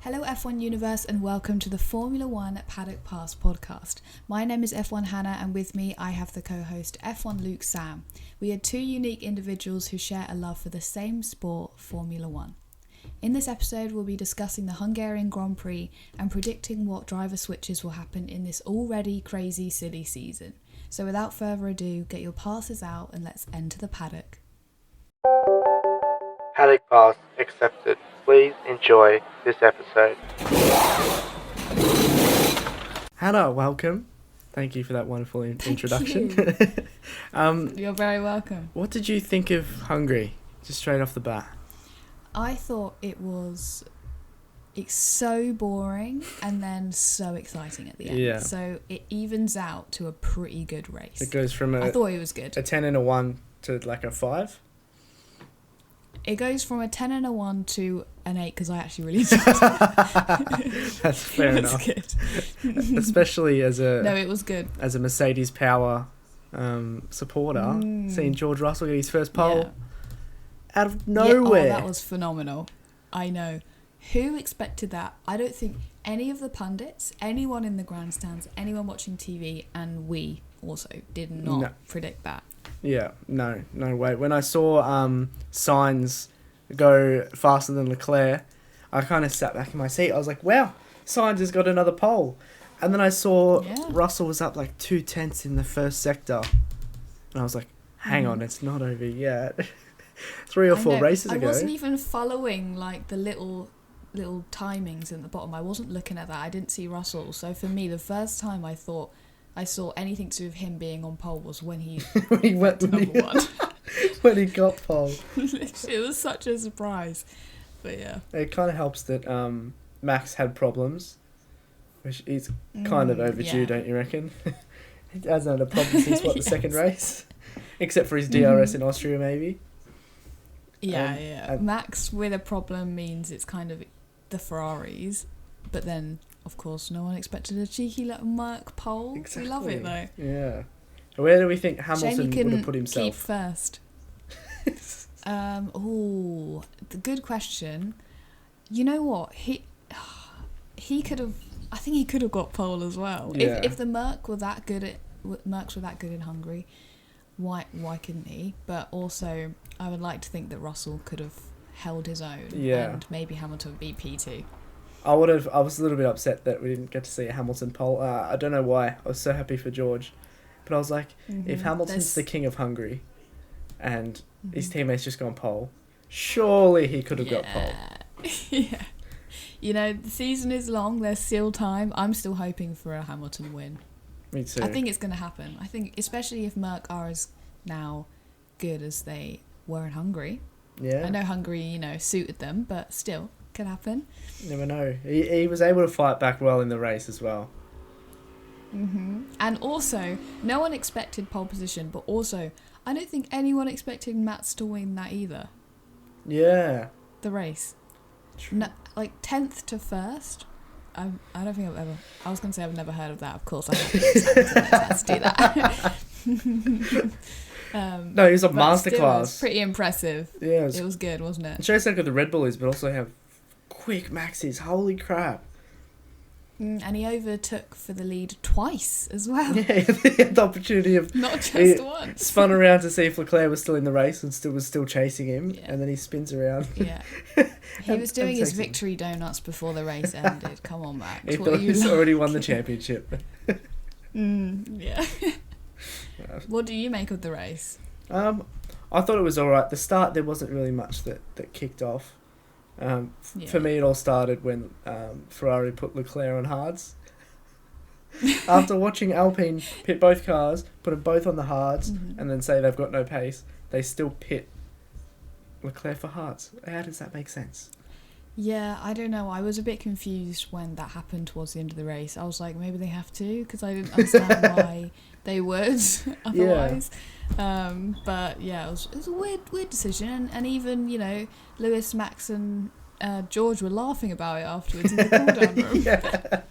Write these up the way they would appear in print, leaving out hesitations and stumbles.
Hello F1 Universe and welcome to the Formula 1 Paddock Pass podcast. My name is F1 Hannah and with me I have the co-host F1 Luke Sam. We are two unique individuals who share a love for the same sport, Formula 1. In this episode we'll be discussing the Hungarian Grand Prix and predicting what driver switches will happen in this already crazy silly season. So without further ado, get your passes out and let's enter the paddock. Paddock Pass accepted. Please enjoy this episode. Hannah, welcome. Thank you for that wonderful introduction. You're very welcome. What did you think of Hungary, just straight off the bat? I thought it's so boring and then so exciting at the end. Yeah. So it evens out to a pretty good race. It goes from I thought it was good. a 10 and a 1 to like a 5? It goes from a 10 and a 1 to an 8 because I actually really enjoyed it. That's fair enough. Good. Especially as it was good. As a Mercedes power supporter, seeing George Russell get his first pole out of nowhere. That was phenomenal. I know. Who expected that? I don't think any of the pundits, anyone in the grandstands, anyone watching TV, and we also did not predict that. Yeah, no way. When I saw Sainz go faster than Leclerc, I kind of sat back in my seat. I was like, wow, Sainz has got another pole. And then I saw Russell was up like 2/10 in the first sector. And I was like, hang on, it's not over yet. 3 or 4 races ago. I wasn't even following like the little timings in the bottom. I wasn't looking at that. I didn't see Russell. So for me, the first time I thought I saw anything to do with him being on pole was when he went to number 1. When he got pole. It was such a surprise. But yeah. It kind of helps that Max had problems, which is kind of overdue, don't you reckon? He hasn't had a problem since, the second race? Except for his DRS in Austria, maybe. Yeah. Max with a problem means it's kind of the Ferraris, but then, of course, no one expected a cheeky little Merc pole. Exactly. We love it, though. Yeah. Where do we think Hamilton would have put himself? Keep first. The good question. You know what? He could have. I think he could have got pole as well. Yeah. If the Mercs were that good in Hungary, why couldn't he? But also, I would like to think that Russell could have held his own. Yeah. And maybe Hamilton beat P2. I was a little bit upset that we didn't get to see a Hamilton pole. I don't know why. I was so happy for George. But I was like, if Hamilton's the king of Hungary and his teammates just gone pole, surely he could have got pole. Yeah. You know, the season is long. There's still time. I'm still hoping for a Hamilton win. Me too. I think it's going to happen. I think, especially if Merc are as now good as they were in Hungary. Yeah. I know Hungary, suited them, but still, could happen. You never know. He was able to fight back well in the race as well. And also, no one expected pole position, but also, I don't think anyone expected Mats to win that either. Yeah. The race. No, like 10th to 1st. I don't think I've ever. I was going to say I've never heard of that. Of course, I have to do that. No, he was a masterclass. It was pretty impressive. Yeah, it was good, wasn't it? It shows how good the Red Bull is, but also how quick Max is. Holy crap! And he overtook for the lead twice as well. Yeah, he had the opportunity of not just once. Spun around to see if Leclerc was still in the race and was still chasing him, and then he spins around. Yeah, he was doing his victory donuts before the race ended. Come on, Max. He thought he's already won the championship. Yeah. What do you make of the race? I thought it was all right. The start, there wasn't really much that kicked off. For me, it all started when Ferrari put Leclerc on hards. After watching Alpine pit both cars, put them both on the hards, and then say they've got no pace, they still pit Leclerc for hards. How does that make sense? Yeah, I don't know. I was a bit confused when that happened towards the end of the race. I was like, maybe they have to, because I didn't understand why they would otherwise. Yeah. But yeah, it was a weird decision, and even Lewis, Max, and George were laughing about it afterwards in the cool-down room,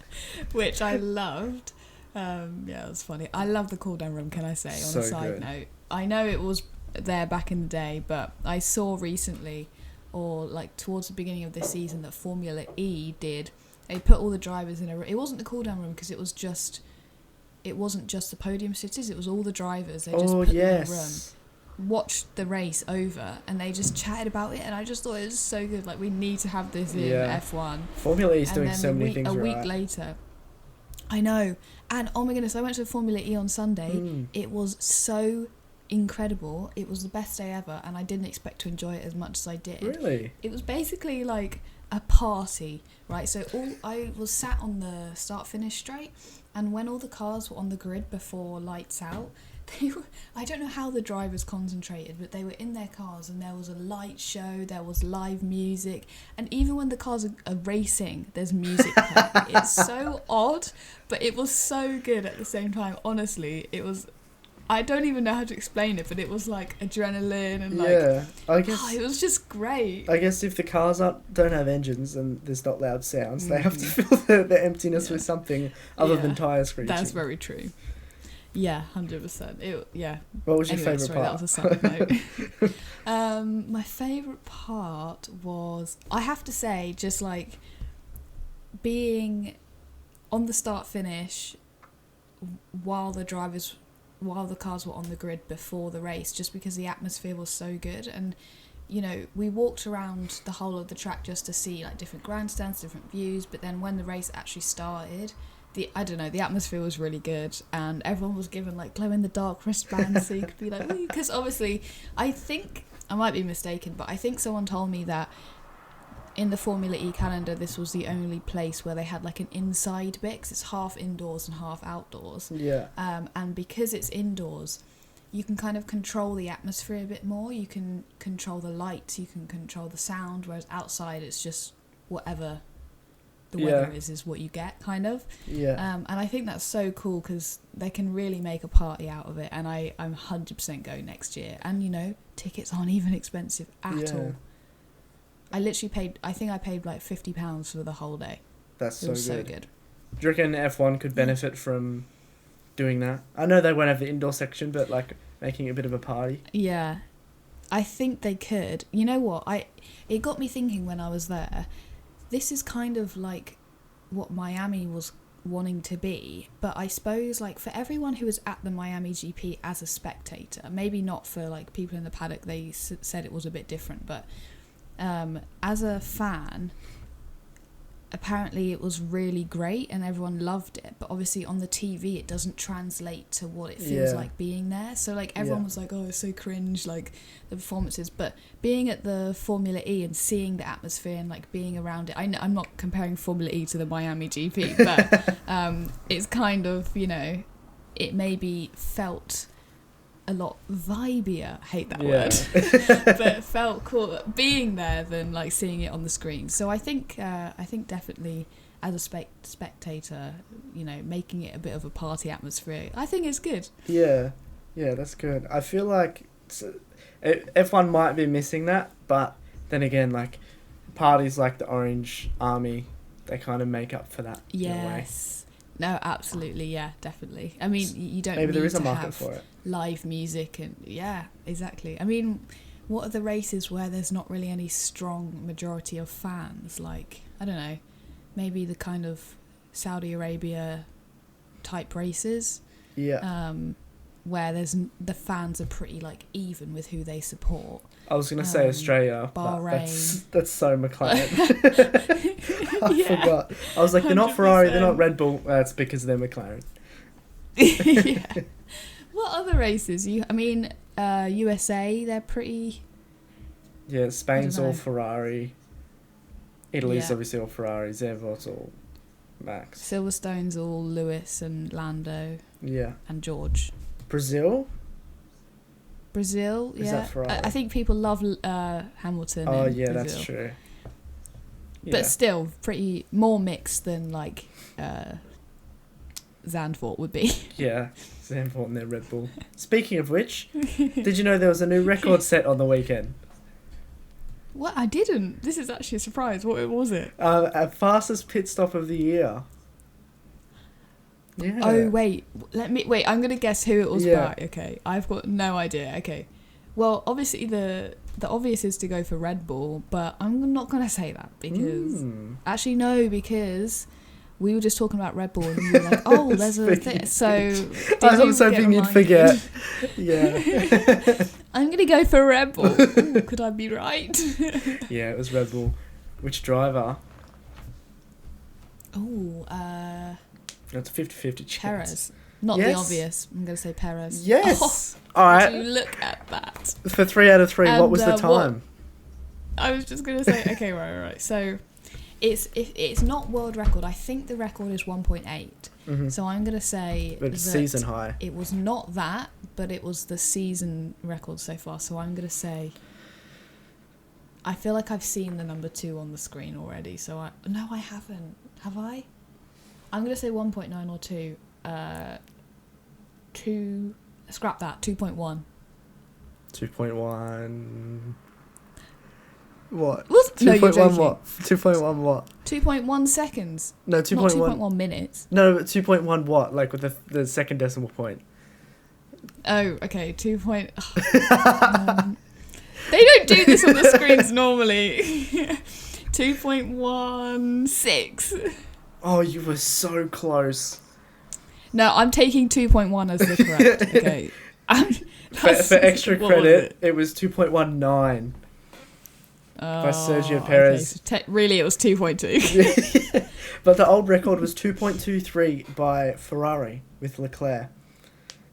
which I loved. It was funny. I love the cool-down room. Can I say on a side note? I know it was there back in the day, but I saw recently or like towards the beginning of this season that Formula E did. They put all the drivers in a room. It wasn't the cool down room because it wasn't just the podium sitters, it was all the drivers. They just put them in a room, watched the race over, and they just chatted about it, and I just thought it was so good. Like, we need to have this in F1. Formula E is doing so many things a right. week later, I know, and oh my goodness, I went to Formula E on Sunday. It was so incredible. It was the best day ever, and I didn't expect to enjoy it as much as I did. Really? It was basically like a party, right? So I was sat on the start-finish straight, and when all the cars were on the grid before lights out, I don't know how the drivers concentrated, but they were in their cars and there was a light show, there was live music, and even when the cars are racing, there's music playing. It's so odd, but it was so good at the same time. Honestly, it was, I don't even know how to explain it, but it was like adrenaline and like, I guess it was just great. I guess if the cars don't have engines and there's not loud sounds, they have to fill the emptiness with something other than tyre screeching. That's very true. Yeah, 100%. What was your favourite part? That was a side note. My favourite part was, I have to say, just like being on the start finish while the cars were on the grid before the race, just because the atmosphere was so good. And you know, we walked around the whole of the track just to see like different grandstands, different views, but then when the race actually started, the atmosphere was really good, and everyone was given like glow in the dark wristbands so you could be like, because obviously I think, I might be mistaken, but I think someone told me that in the Formula E calendar this was the only place where they had like an inside bit, 'cause it's half indoors and half outdoors. And because it's indoors, you can kind of control the atmosphere a bit more, you can control the lights, you can control the sound, whereas outside it's just whatever the weather is what you get, kind of. And I think that's so cool because they can really make a party out of it, and I'm 100% going next year. And you know, tickets aren't even expensive at all. I literally I paid like £50 for the whole day. That's it was so good. Do you reckon F1 could benefit from doing that? I know they won't have the indoor section, but like making it a bit of a party. Yeah, I think they could. You know what? It got me thinking when I was there. This is kind of like what Miami was wanting to be, but I suppose like for everyone who was at the Miami GP as a spectator, maybe not for like people in the paddock, they said it was a bit different, but as a fan, apparently it was really great and everyone loved it, but obviously on the TV it doesn't translate to what it feels like being there. So like everyone was like, oh, it's so cringe, like the performances, but being at the Formula E and seeing the atmosphere and like being around it, I'm not comparing Formula E to the Miami GP, but it's kind of, you know, it maybe felt a lot vibier, hate that word, but it felt cool being there than like seeing it on the screen. So I think definitely as a spectator, you know, making it a bit of a party atmosphere, I think it's good. Yeah, that's good. I feel like F1 might be missing that, but then again, like parties like the Orange Army, they kind of make up for that. Yes. No, absolutely, yeah, definitely. I mean, you don't maybe need there is a to market have for it. Live music and exactly. I mean, what are the races where there's not really any strong majority of fans? Like, I don't know, maybe the kind of Saudi Arabia type races. Where the fans are pretty like even with who they support. I was gonna say Australia, Bahrain. But that's so McLaren. I forgot. I was like, they're not Ferrari, they're not Red Bull. That's because they're McLaren. What other races? USA, they're pretty. Yeah, Spain's all Ferrari. Italy's obviously all Ferrari. Zervo's all Max. Silverstone's all Lewis and Lando. Yeah. And George. Brazil, is that Ferrari? I think people love Hamilton. Oh yeah, Brazil. That's true. Yeah. But still, pretty more mixed than like Zandvoort would be. Yeah, Zandvoort and their Red Bull. Speaking of which, did you know there was a new record set on the weekend? What? I didn't. This is actually a surprise. What was it? A fastest pit stop of the year. Yeah. Oh wait, I'm gonna guess who it was by. Okay, I've got no idea. Okay, Well, obviously the obvious is to go for Red Bull, but I'm not going to say that because... Actually, no, because we were just talking about Red Bull and you were like, oh, there's a thing. So... I was hoping you'd forget. Yeah. I'm going to go for Red Bull. Ooh, could I be right? Yeah, it was Red Bull. Which driver? Oh, It's a 50-50 chance. Perez. Not the obvious. I'm going to say Perez. Yes. Oh, all right. Look at that. For 3 out of 3, what was the time? I was just going to say, okay, right. So it's not world record. I think the record is 1.8. Mm-hmm. So I'm going to say but it's season high. It was not that, but it was the season record so far. So I'm going to say... I feel like I've seen the number 2 on the screen already. So no, I haven't. Have I? I'm going to say 1.9 or 2. 2... Scrap that. 2.1. 2.1... What? What? 2.1 what? 2.1 what? 2.1 seconds. No, 2.1... Not 2.1 minutes. No, but 2.1 what? Like with the second decimal point. Oh, okay. 2. They don't do this on the screens normally. 2.16. Oh, you were so close. No, I'm taking 2.1 as the correct. Okay. For extra credit, it was 2.19 by Sergio Perez. Okay, so really, it was 2.2. Yeah. But the old record was 2.23 by Ferrari with Leclerc.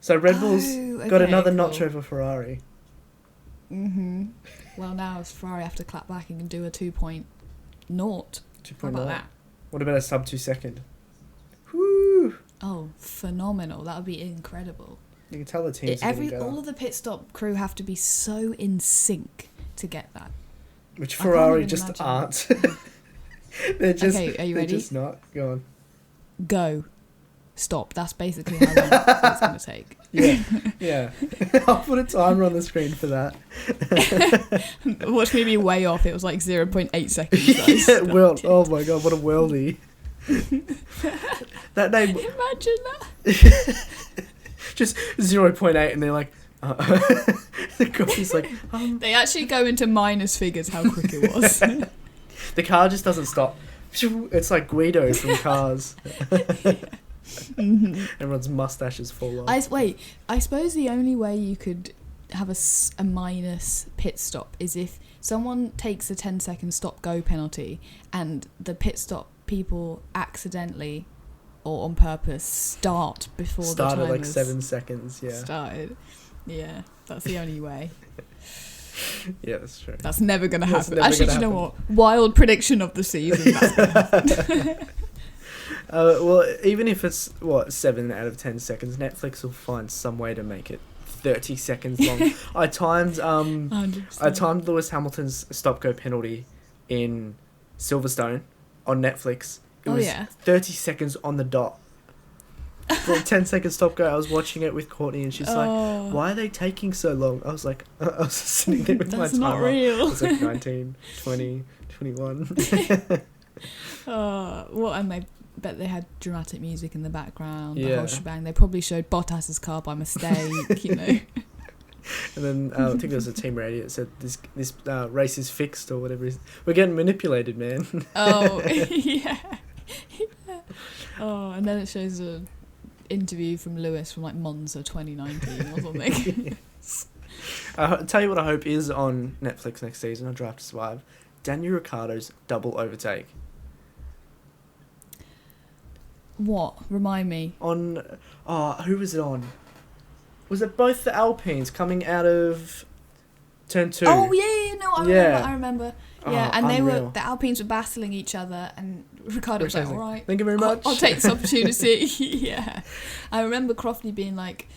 So Red Bull's got another notch over Ferrari. Mm-hmm. Well, now as Ferrari have to clap back and can do a 2.0. 2.0. How about that? What about a sub 2 second? Woo! Oh, phenomenal. That would be incredible. You can tell the teams are getting better. All of the pit stop crew have to be so in sync to get that. Which Ferrari just aren't. They're just, okay, are you ready? They're just not. Go on. Go. Stop. That's basically how long it's going to take. Yeah. I'll put a timer on the screen for that. Watch me be way off. It was like 0.8 seconds. Yeah, oh my god, what a worldie. That name... Imagine that. Just 0.8 and they're like... the coffee's like... They actually go into minus figures how quick it was. The car just doesn't stop. It's like Guido from Cars. Mm-hmm. Everyone's mustaches fall off. I suppose the only way you could have a minus pit stop is if someone takes a 10-second stop-go penalty and the pit stop people accidentally or on purpose start before the time like 7 seconds. Started. Yeah, that's the only way. Yeah, that's true. That's never going to happen. Actually, do you know what? Wild prediction of the season. That's going to happen. Well, even if it's 7 out of 10 seconds, Netflix will find some way to make it 30 seconds long. I timed Lewis Hamilton's stop-go penalty in Silverstone on Netflix. It was 30 seconds on the dot. For a 10-second stop-go, I was watching it with Courtney, and she's like, "Why are they taking so long?" I was like, I was sitting there with my timer. That's not real. It was like 19, 20, 21. And they bet they had dramatic music in the background, the whole shebang. They probably showed Bottas's car by mistake, you know. And then I think there was a team radio that said this race is fixed or whatever. We're getting manipulated, man. Oh, yeah. Oh, and then it shows an interview from Lewis from like Monza 2019 or something. Yes. I'll tell you what I hope is on Netflix next season on Drive to Survive. Daniel Ricciardo's double overtake. What? Remind me. On... who was it on? Was it both the Alpines coming out of turn 2? Oh, yeah, no, I remember. Yeah, and the Alpines were battling each other, and Ricciardo was like, all right. Thank you very much. I'll take this opportunity. Yeah. I remember Crofty being like,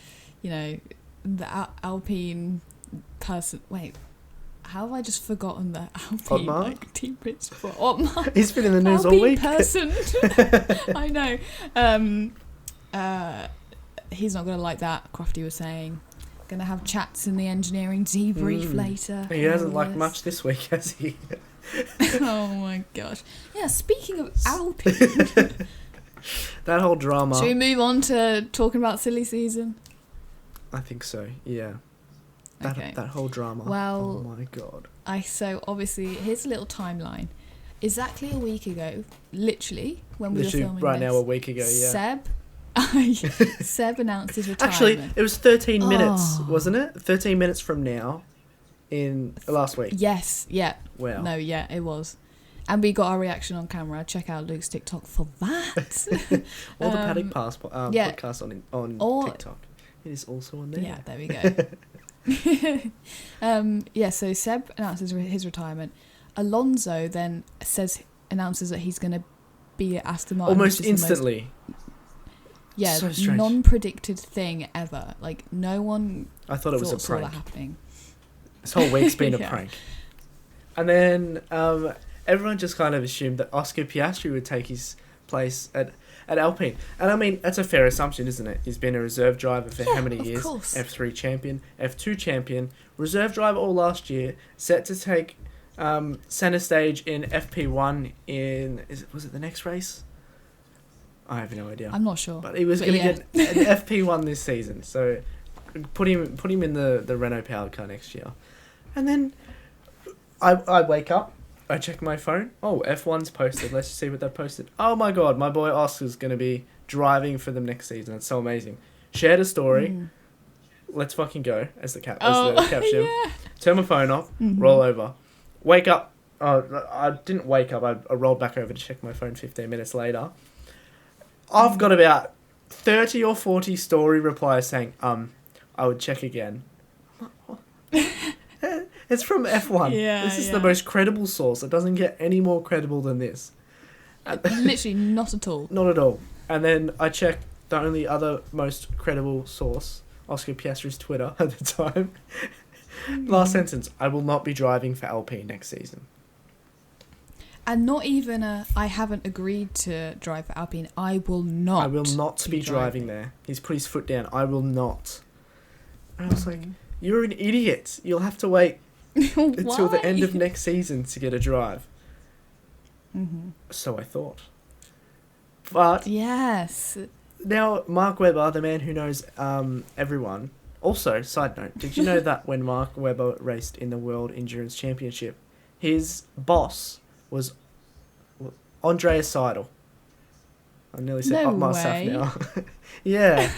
you know, the Alpine person... Wait, how have I just forgotten the Alpine team principal? Otmar. He's been in the news Alpine all week. Person. I know. He's not going to like that, Crofty was saying. Going to have chats in the engineering debrief later. He hasn't liked much this week, has he? Oh my gosh. Yeah, speaking of Alpine. That whole drama. Should we move on to talking about silly season? I think so, yeah. Okay. That whole drama. Well, oh my god. So obviously, here's a little timeline. Exactly a week ago, literally, when we were filming right this, now, a week ago, yeah. Seb announced his retirement. Actually, it was 13 minutes, wasn't it? 13 minutes from now in last week. Yes, yeah. Wow. No, yeah, it was. And we got our reaction on camera. Check out Luke's TikTok for that. Or the Paddock Pass podcast on TikTok. It is also on there. Yeah, there we go. So Seb announces his retirement. Alonso then announces that he's going to be at Aston Martin. Almost instantly. So strange. Non-predicted thing ever. Like, no one I thought it was a saw prank. that happening. This whole week's been a prank. And then everyone just kind of assumed that Oscar Piastri would take his place at Alpine. And I mean, that's a fair assumption, isn't it? He's been a reserve driver for how many years? Course. F3 champion, F2 champion, reserve driver all last year, set to take centre stage in FP1 was it the next race? I have no idea. I'm not sure. But he was going to get an FP1 this season, so put him in the Renault powered car next year. And then I wake up, I check my phone. Oh, F1's posted. Let's see what they posted. Oh my god, my boy Oscar's going to be driving for them next season. That's so amazing. Shared a story. Let's fucking go, as the caption. Yeah. Turn my phone off, roll over. Wake up. I didn't wake up. I rolled back over to check my phone 15 minutes later. I've got about 30 or 40 story replies saying, I would check again. It's from F1. This is the most credible source. It doesn't get any more credible than this. Literally not at all. Not at all. And then I checked the only other most credible source, Oscar Piastri's Twitter at the time. Last sentence, I will not be driving for Alpine next season. And not even I haven't agreed to drive for Alpine. I will not be driving there. He's put his foot down. I will not. And I was like, you're an idiot. You'll have to wait until the end of next season to get a drive. So I thought. But yes. Now, Mark Webber, the man who knows everyone. Also, side note, did you know that when Mark Webber raced in the World Endurance Championship, his boss was Andreas Seidel? I nearly said myself now. Yeah.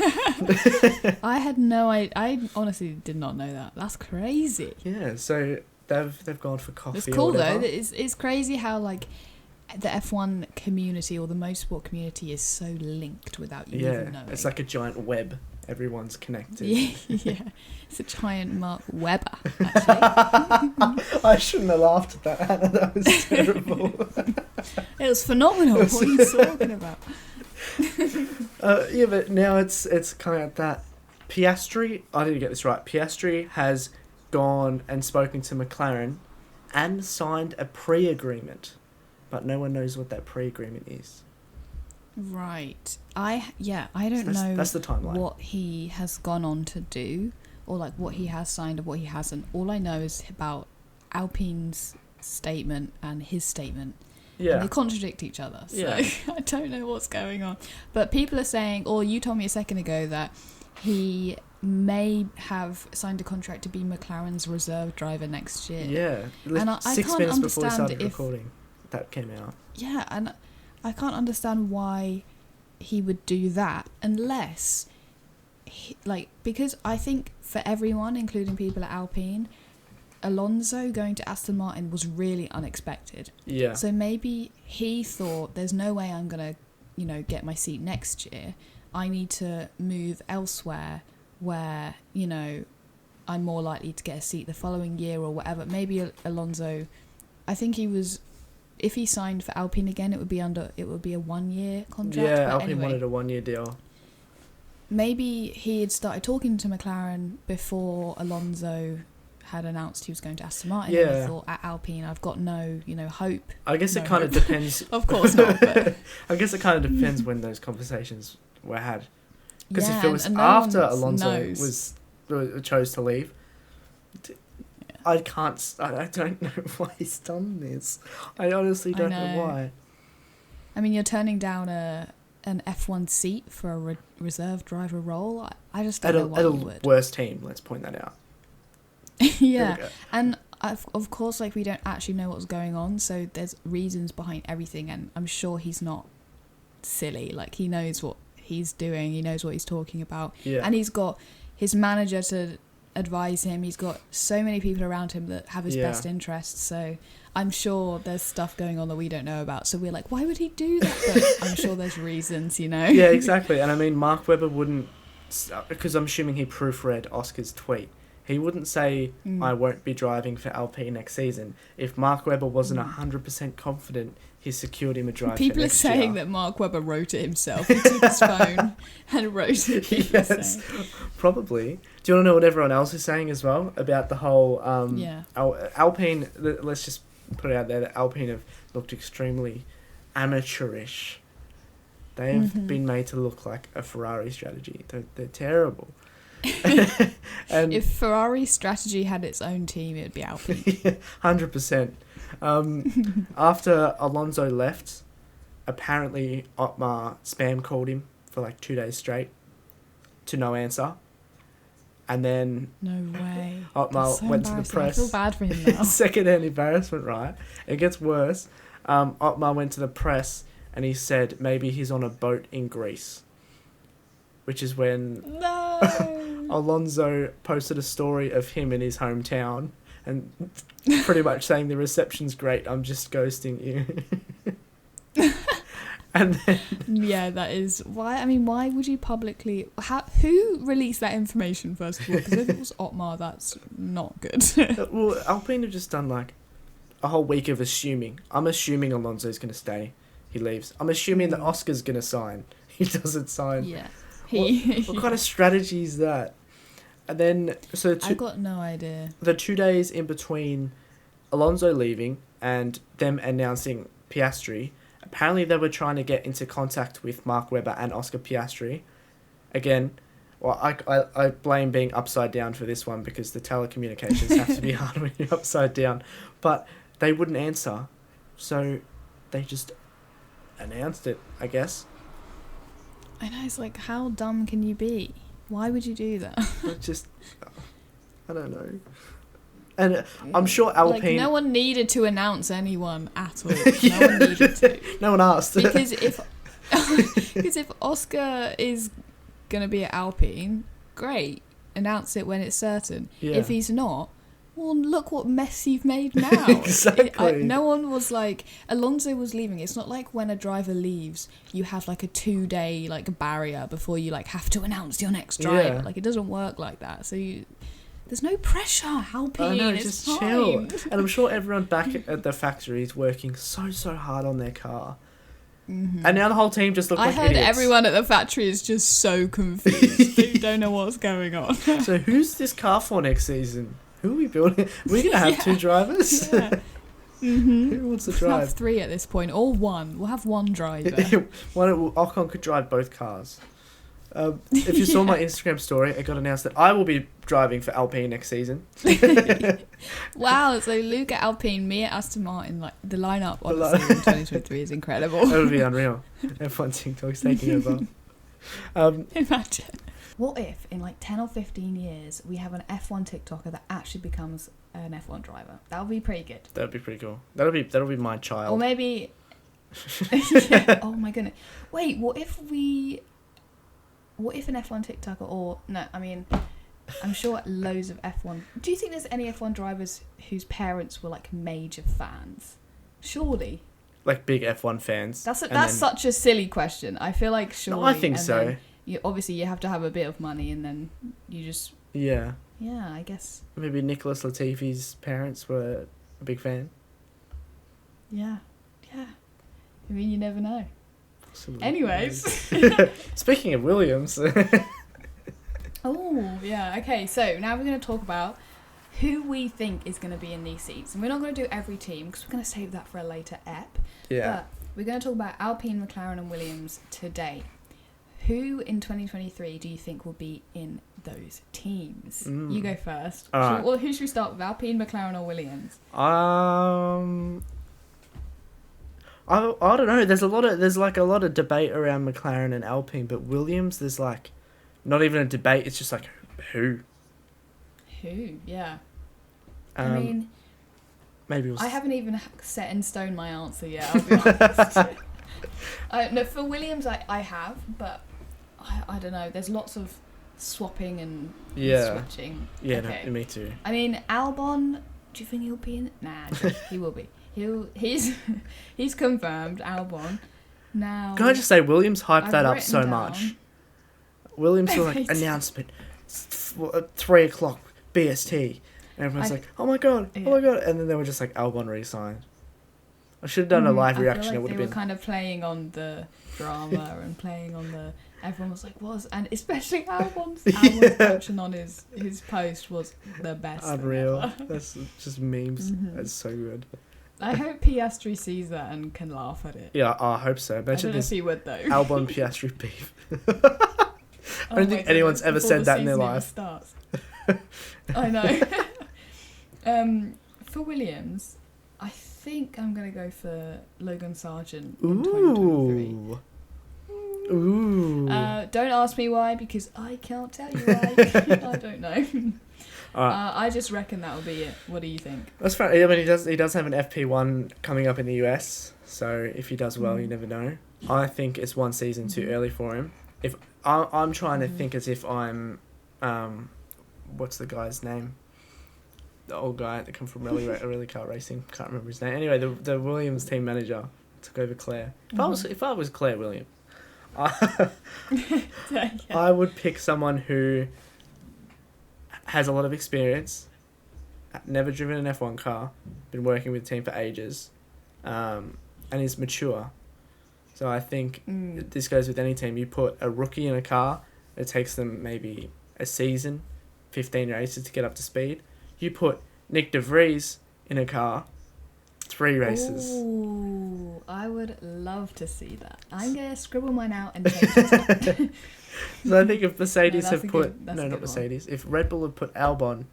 I honestly did not know that. That's crazy. Yeah, so they've gone for coffee. It's cool though. It's crazy how like the F1 community or the motorsport community is so linked without you even knowing. It's like a giant web. Everyone's connected. Yeah. It's a giant Mark Webber, actually. I shouldn't have laughed at that, Hannah. That was terrible. It was phenomenal. What are you talking about? But now it's kind of that Piastri, I didn't get this right, Piastri has gone and spoken to McLaren and signed a pre-agreement, but no one knows what that pre-agreement is. Right. I don't know that's the timeline. What he has gone on to do, or like what he has signed or what he hasn't. All I know is about Alpine's statement and his statement. Yeah. And they contradict each other. So I don't know what's going on. But people are saying, or you told me a second ago, that he may have signed a contract to be McLaren's reserve driver next year. Yeah. And I 6 can't minutes before we understand started recording, that came out. Yeah, and I can't understand why he would do that unless, because I think for everyone, including people at Alpine, Alonso going to Aston Martin was really unexpected. Yeah. So maybe he thought, there's no way I'm going to, get my seat next year. I need to move elsewhere where, I'm more likely to get a seat the following year or whatever. Maybe Alonso, I think he was... If he signed for Alpine again, it would be a 1-year contract. Yeah, Alpine wanted a 1-year deal. Maybe he had started talking to McLaren before Alonso had announced he was going to Aston Martin. Yeah. And he thought, at Alpine, I've got no, hope. I guess it kind of depends. Of course not. But... I guess it kind of depends when those conversations were had. Because if it was after Alonso chose to leave... I don't know why he's done this. I honestly don't know why. I mean, you're turning down an F1 seat for a reserve driver role. I just don't know why you would. At a worse team, let's point that out. Yeah, and of course, like, we don't actually know what's going on, so there's reasons behind everything, and I'm sure he's not silly. Like, he knows what he's doing, he knows what he's talking about, and he's got his manager to advise him. He's got so many people around him that have his best interests, so I'm sure there's stuff going on that we don't know about, so we're like, why would he do that? But I'm sure there's reasons, you know. Yeah, exactly. And I mean, Mark Webber wouldn't, because I'm assuming he proofread Oscar's tweet, he wouldn't say, I won't be driving for Alpine next season, if Mark Webber wasn't 100% confident he secured him a drive. People are saying that Mark Webber wrote it himself. He took his phone and wrote it. Yes, probably. Do you want to know what everyone else is saying as well about the whole Alpine? Let's just put it out there that Alpine have looked extremely amateurish. They have been made to look like a Ferrari strategy. They're terrible. And if Ferrari's strategy had its own team, it'd be Alpine. 100%. After Alonso left, apparently Otmar spam called him for like 2 days straight to no answer. And then no way. Otmar went to the press. I feel bad for him now. Second-hand embarrassment, right? It gets worse. Otmar went to the press and he said maybe he's on a boat in Greece. Which is when Alonso posted a story of him in his hometown and pretty much saying the reception's great, I'm just ghosting you. And then... Yeah, that is... Why? I mean, why would you publicly... Who released that information, first of all? Because if it was Otmar, that's not good. Well, Alpine have just done like a whole week of assuming. I'm assuming Alonso's going to stay. He leaves. I'm assuming that Oscar's going to sign. He doesn't sign. Yeah. What kind of strategy is that? And then, I got no idea. The 2 days in between Alonso leaving and them announcing Piastri, apparently they were trying to get into contact with Mark Webber and Oscar Piastri. Again, well, I blame being upside down for this one because the telecommunications have to be hard when you're upside down. But they wouldn't answer, so they just announced it, I guess. I know, it's like, how dumb can you be? Why would you do that? I don't know. And I'm sure Alpine... Like, no one needed to announce anyone at all. No one needed to. No one asked. Because if Oscar is going to be at Alpine, great. Announce it when it's certain. Yeah. If he's not, well, look what mess you've made now. Exactly. No one was like... Alonso was leaving. It's not like when a driver leaves, you have like a 2-day like barrier before you like have to announce your next driver. Yeah. Like, it doesn't work like that. So there's no pressure. Alpine, it's just fine. Chill. And I'm sure everyone back at the factory is working so hard on their car. Mm-hmm. And now the whole team just look like idiots. I heard everyone at the factory is just so confused. They don't know what's going on. So who's this car for next season? Who are we building? We're going to have 2 drivers? Yeah. Mm-hmm. Who wants to drive? We'll have 3 at this point, or 1. We'll have 1 driver. Ocon could drive both cars. If you saw my Instagram story, it got announced that I will be driving for Alpine next season. Wow, so Luke at Alpine, me at Aston Martin, like the lineup honestly in 2023 is incredible. That would be unreal. F1 TikTok's taking over. Imagine. What if in like 10 or 15 years we have an F1 TikToker that actually becomes an F1 driver? That would be pretty good. That would be pretty cool. That'll be my child. Or maybe... Yeah. Oh my goodness. Wait, what if an F1 TikToker, or... No, I mean, I'm sure loads of F1... Do you think there's any F1 drivers whose parents were like major fans? Surely. Like big F1 fans? That's such a silly question. I feel like surely... No, I think so. Obviously, you have to have a bit of money, and then you just... Yeah. Yeah, I guess. Maybe Nicholas Latifi's parents were a big fan. Yeah. Yeah. I mean, you never know. Possibly. Anyways. Speaking of Williams. Oh, yeah. Okay, so now we're going to talk about who we think is going to be in these seats. And we're not going to do every team, because we're going to save that for a later ep. Yeah. But we're going to talk about Alpine, McLaren and Williams today. Who in 2023 do you think will be in those teams? You go first. Right. Who should we start with? Alpine, McLaren or Williams? I don't know. There's a lot of debate around McLaren and Alpine, but Williams, there's like not even a debate. It's just like who. Who? Yeah. I mean, maybe I haven't even set in stone my answer yet, I'll be honest. No, for Williams I have, but I don't know. There's lots of swapping and switching. Yeah, okay. no, me too. I mean, Albon, do you think he'll be in it? Nah, he will be. He's confirmed, Albon. Now, can I just say, Williams hyped I've that up written so down- much. Williams was like, announcement, 3 o'clock, BST. And everyone's like, oh my god, yeah. oh my god. And then they were just like, Albon re-signed. I should have done a live reaction. I feel like it would they have were been kind of playing on the drama and playing on the... Everyone was like, and especially Albon's reaction on his post was the best. unreal. Ever. That's just memes. That's so good. I hope Piastri sees that and can laugh at it. Yeah, I hope so. I Imagine don't know if this he would though. Albon Piastri beef. I don't think anyone's ever said that in their life. Starts. I know. For Williams, I think I'm going to go for Logan Sargent in 2023. Ooh. Don't ask me why, because I can't tell you why. I don't know. I just reckon that'll be it. What do you think? That's fair. I mean, he does have an FP1 coming up in the US, so if he does well, you never know. I think it's one season too early for him. If I'm trying to think as if I'm, what's the guy's name? The old guy that come from rally car racing. Can't remember his name. Anyway, the Williams team manager took over Claire. If I was Claire Williams, I would pick someone who has a lot of experience, never driven an F1 car, been working with the team for ages, and is mature. So I think this goes with any team. You put a rookie in a car, it takes them maybe a season, 15 races to get up to speed. You put Nick de Vries in a car, 3 races. Ooh, I would love to see that. I'm going to scribble mine out and change it. So I think if Mercedes not Mercedes. If Red Bull had put Albon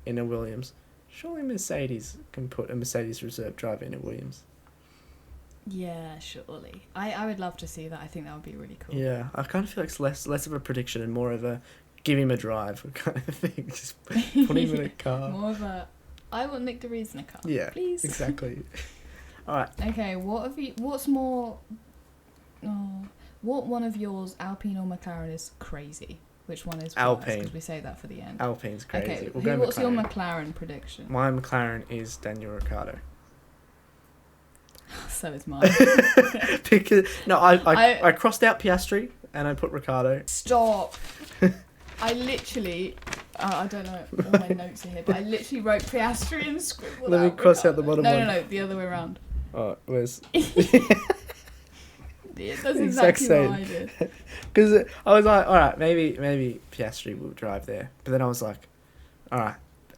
in a Williams, surely Mercedes can put a Mercedes reserve driver in a Williams. Yeah, surely. I would love to see that. I think that would be really cool. Yeah, I kind of feel like it's less of a prediction and more of a give him a drive kind of thing. Just put him in a car. More of a, I want Nick de Vries in a car. Yeah, please. Exactly. All right. Okay, what's more... Oh, what one of yours, Alpine or McLaren, is crazy? Which one is first? Alpine. Because we say that for the end. Alpine's crazy. Okay, What's your McLaren prediction? My McLaren is Daniel Ricciardo. So is mine. Because I crossed out Piastri and I put Ricciardo. Stop. I literally... I don't know, all my notes are here, but I literally wrote Piastri and scribbled Let me cross out the bottom one. No, the other way around. Oh, where's... That's exactly what I did. Because I was like, all right, maybe Piastri will drive there. But then I was like, all right,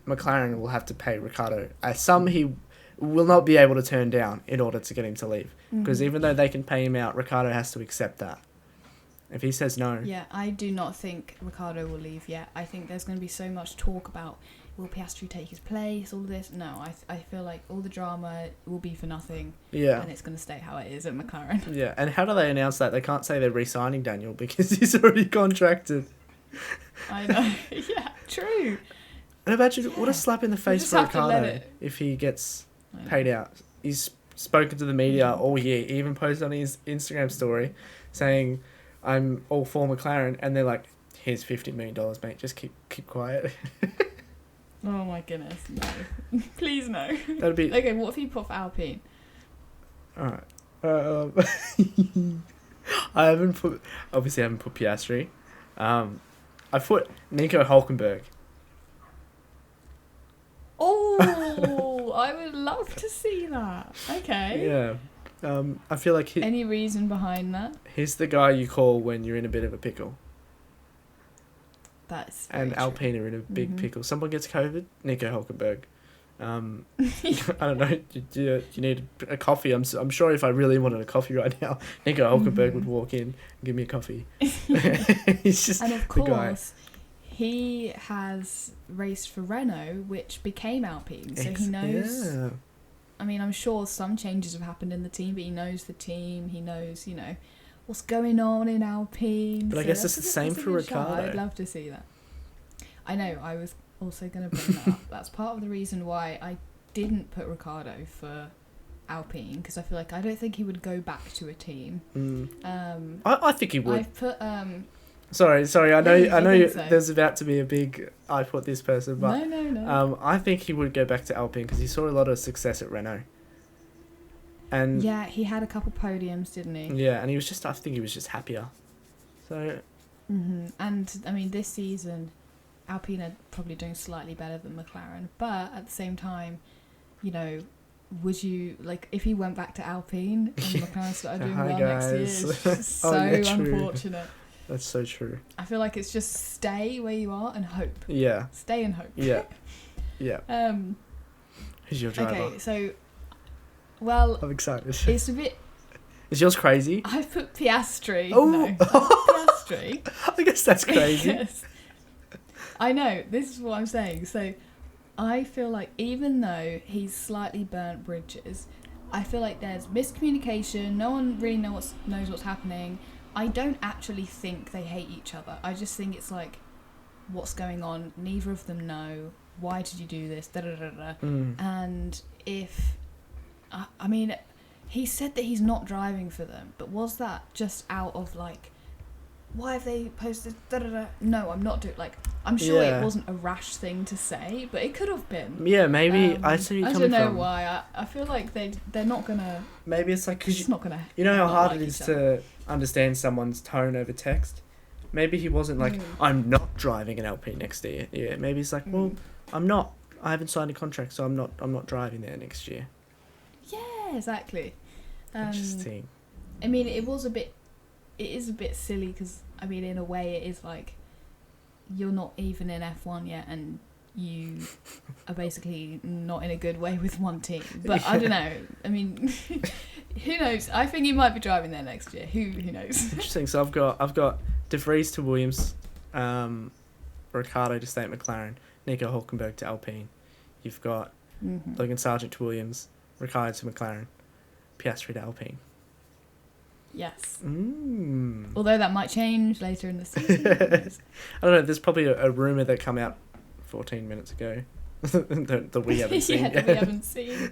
McLaren will have to pay Ricciardo a sum he will not be able to turn down in order to get him to leave. Because even though they can pay him out, Ricciardo has to accept that. If he says no... Yeah, I do not think Ricciardo will leave yet. I think there's going to be so much talk about, will Piastri take his place, all this. No, I feel like all the drama will be for nothing. Yeah. And it's going to stay how it is at McLaren. Yeah, and how do they announce that? They can't say they're re-signing Daniel because he's already contracted. I know. Yeah, true. And imagine, what a slap in the face for Ricciardo if he gets paid out. He's spoken to the media all year. He even posted on his Instagram story saying, I'm all for McLaren, and they're like, here's $50 million, mate, just keep quiet. Oh my goodness, no. Please no. That'd be... Okay, what if you put for Alpine? Alright. I haven't put Piastri. I put Nico Hülkenberg. Oh, I would love to see that. Okay. Yeah. I feel like any reason behind that? He's the guy you call when you're in a bit of a pickle. That's and true. Alpine are in a big pickle. Someone gets COVID, Nico Hülkenberg. I don't know. Do you need a coffee? I'm sure if I really wanted a coffee right now, Nico Hülkenberg would walk in and give me a coffee. He's just and of the course, guy. He has raced for Renault, which became Alpine, so he knows. Yeah. I mean, I'm sure some changes have happened in the team, but he knows the team. He knows, what's going on in Alpine. But I guess it's the same for Ricciardo. I'd love to see that. I know. I was also going to bring that up. That's part of the reason why I didn't put Ricciardo for Alpine, because I feel like I don't think he would go back to a team. I think he would. I've put Sorry. I know so. There's about to be a big I put this person, but no. I think he would go back to Alpine because he saw a lot of success at Renault. And yeah, he had a couple podiums, didn't he? Yeah, and I think he was just happier. So. And I mean, this season, Alpine are probably doing slightly better than McLaren, but at the same time, you know, would you, like, if he went back to Alpine and McLaren started doing well next year, it's just so unfortunate. That's so true. I feel like it's just stay where you are and hope. Yeah. Stay and hope. Yeah. Yeah. Who's your driver? Okay, so, well, I'm excited. It's a bit... Is yours crazy? I've put Piastri. Oh! No, Piastri. I guess that's crazy. Yes. I know, this is what I'm saying. So, I feel like even though he's slightly burnt bridges, I feel like there's miscommunication. No one really knows what's happening. I don't actually think they hate each other. I just think it's like, what's going on? Neither of them know. Why did you do this? And if... I mean, he said that he's not driving for them, but was that just out of like... Why have they posted No, I'm not doing... Like, I'm sure it wasn't a rash thing to say, but it could have been. Yeah, maybe. I see you coming from. I don't know why. I feel like they're not going to... Maybe it's like... It's not going to... You know how hard it is to understand someone's tone over text? Maybe he wasn't like, I'm not driving an Alpine next year. Yeah, maybe it's like, well, I'm not. I haven't signed a contract, so I'm not driving there next year. Yeah, exactly. Interesting. I mean, it is a bit silly because, I mean, in a way it is like you're not even in F1 yet and you are basically not in a good way with one team. But I don't know. I mean, who knows? I think he might be driving there next year. Who knows? Interesting. So I've got De Vries to Williams, Ricciardo to stay at McLaren, Nico Hülkenberg to Alpine. You've got Logan Sargent to Williams, Ricciardo to McLaren, Piastri to Alpine. Yes. Although that might change later in the season. I don't know. There's probably a rumour that came out 14 minutes ago that we haven't seen. That we haven't seen.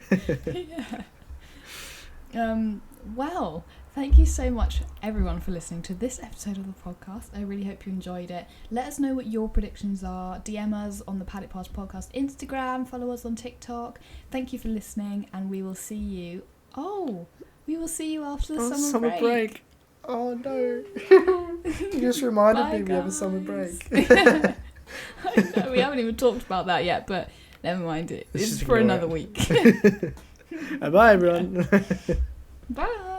Well, thank you so much, everyone, for listening to this episode of the podcast. I really hope you enjoyed it. Let us know what your predictions are. DM us on the Paddock Pass Podcast Instagram. Follow us on TikTok. Thank you for listening, and we will see you. We will see you after the summer break. Oh no! You just reminded me we have a summer break. I know, we haven't even talked about that yet, but never mind. It's for another week. Bye, everyone. Bye.